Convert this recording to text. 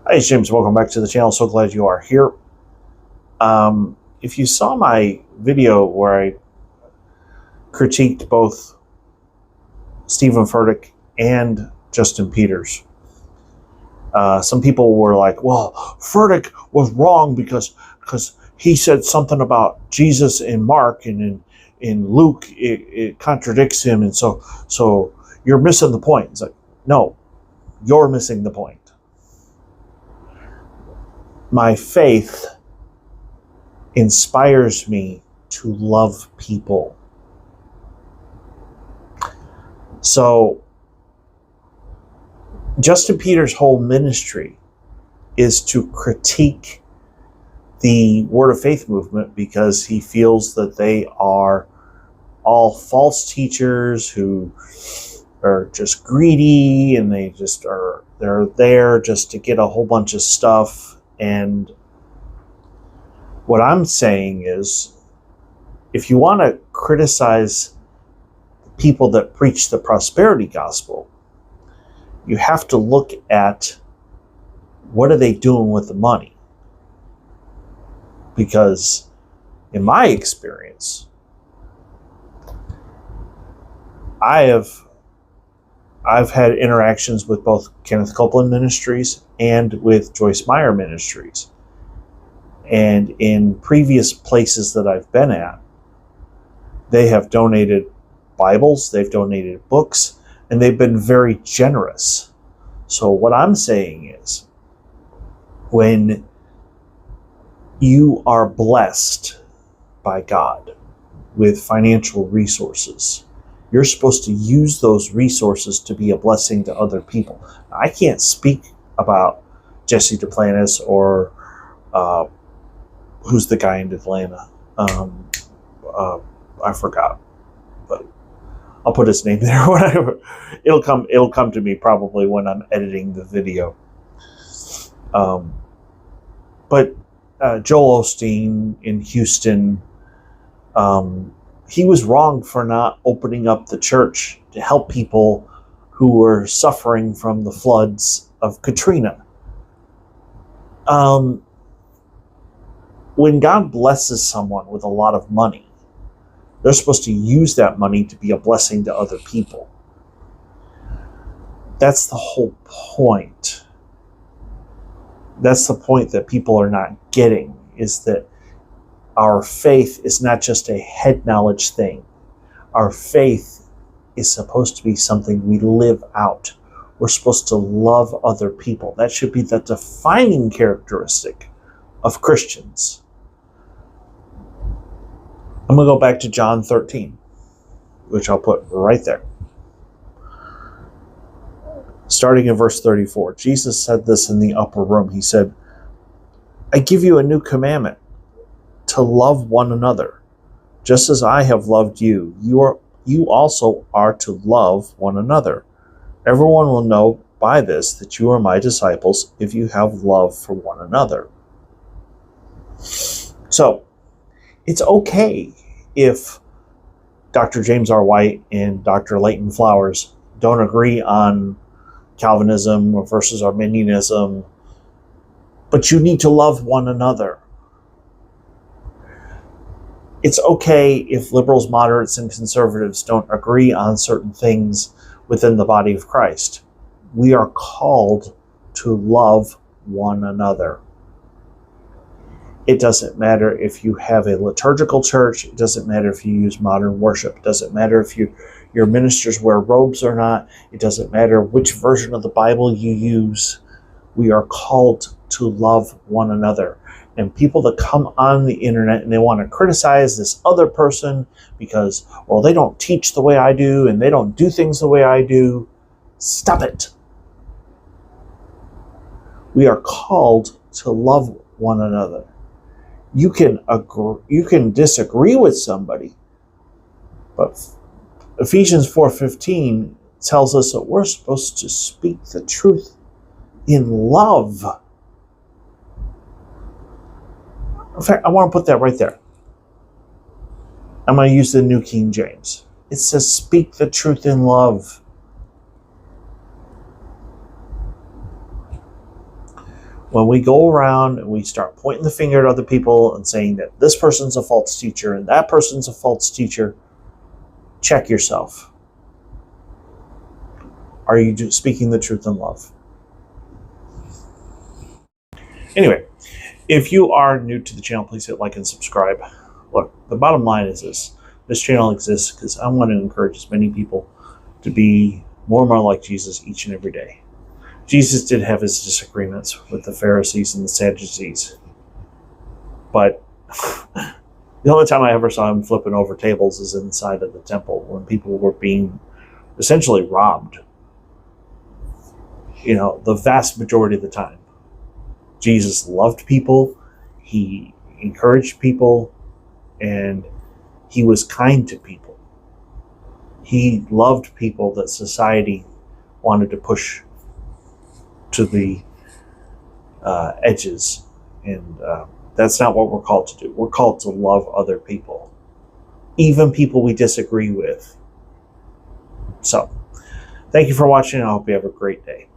Hi, James. Welcome back to the channel. So glad you are here. If you saw my video where I critiqued both Stephen Furtick and Justin Peters, some people were like, well, Furtick was wrong because he said something about Jesus in Mark, and in Luke it contradicts him, and so you're missing the point. It's like, no, you're missing the point. My faith inspires me to love people. So Justin Peters' whole ministry is to critique the Word of Faith movement because he feels that they are all false teachers who are just greedy, and they're there just to get a whole bunch of stuff. And what I'm saying is, if you want to criticize people that preach the prosperity gospel, you have to look at what are they doing with the money. Because in my experience, I've had interactions with both Kenneth Copeland Ministries and with Joyce Meyer Ministries. And in previous places that I've been at, they have donated Bibles, they've donated books, and they've been very generous. So what I'm saying is, when you are blessed by God with financial resources, you're supposed to use those resources to be a blessing to other people. I can't speak about Jesse Duplantis or who's the guy in Atlanta. I forgot, but I'll put his name there. Whatever. It'll come to me probably when I'm editing the video. But Joel Osteen in Houston, he was wrong for not opening up the church to help people who were suffering from the floods of Katrina. When God blesses someone with a lot of money, they're supposed to use that money to be a blessing to other people. That's the whole point. That's the point that people are not getting, is that our faith is not just a head knowledge thing. Our faith is supposed to be something we live out. We're supposed to love other people. That should be the defining characteristic of Christians. I'm going to go back to John 13, which I'll put right there. Starting in verse 34, Jesus said this in the upper room. He said, I give you a new commandment, to love one another. Just as I have loved you, you also are to love one another. Everyone will know by this that you are my disciples if you have love for one another. So, it's okay if Dr. James R. White and Dr. Leighton Flowers don't agree on Calvinism versus Arminianism, but you need to love one another. It's okay if liberals, moderates, and conservatives don't agree on certain things within the body of Christ. We are called to love one another. It doesn't matter if you have a liturgical church. It doesn't matter if you use modern worship. It doesn't matter if your ministers wear robes or not. It doesn't matter which version of the Bible you use. We are called to love one another. And people that come on the internet and they want to criticize this other person because, well, they don't teach the way I do and they don't do things the way I do, stop it. We are called to love one another. You can disagree with somebody, but Ephesians 4:15 tells us that we're supposed to speak the truth in love. In fact, I want to put that right there. I'm going to use the New King James. It says, speak the truth in love. When we go around and we start pointing the finger at other people and saying that this person's a false teacher and that person's a false teacher, check yourself. Are you speaking the truth in love? Anyway, if you are new to the channel, please hit like and subscribe. Look, the bottom line is this. This channel exists because I want to encourage as many people to be more and more like Jesus each and every day. Jesus did have his disagreements with the Pharisees and the Sadducees. But the only time I ever saw him flipping over tables is inside of the temple when people were being essentially robbed. You know, the vast majority of the time. Jesus loved people, he encouraged people, and he was kind to people. He loved people that society wanted to push to the edges. And that's not what we're called to do. We're called to love other people, even people we disagree with. So, thank you for watching. I hope you have a great day.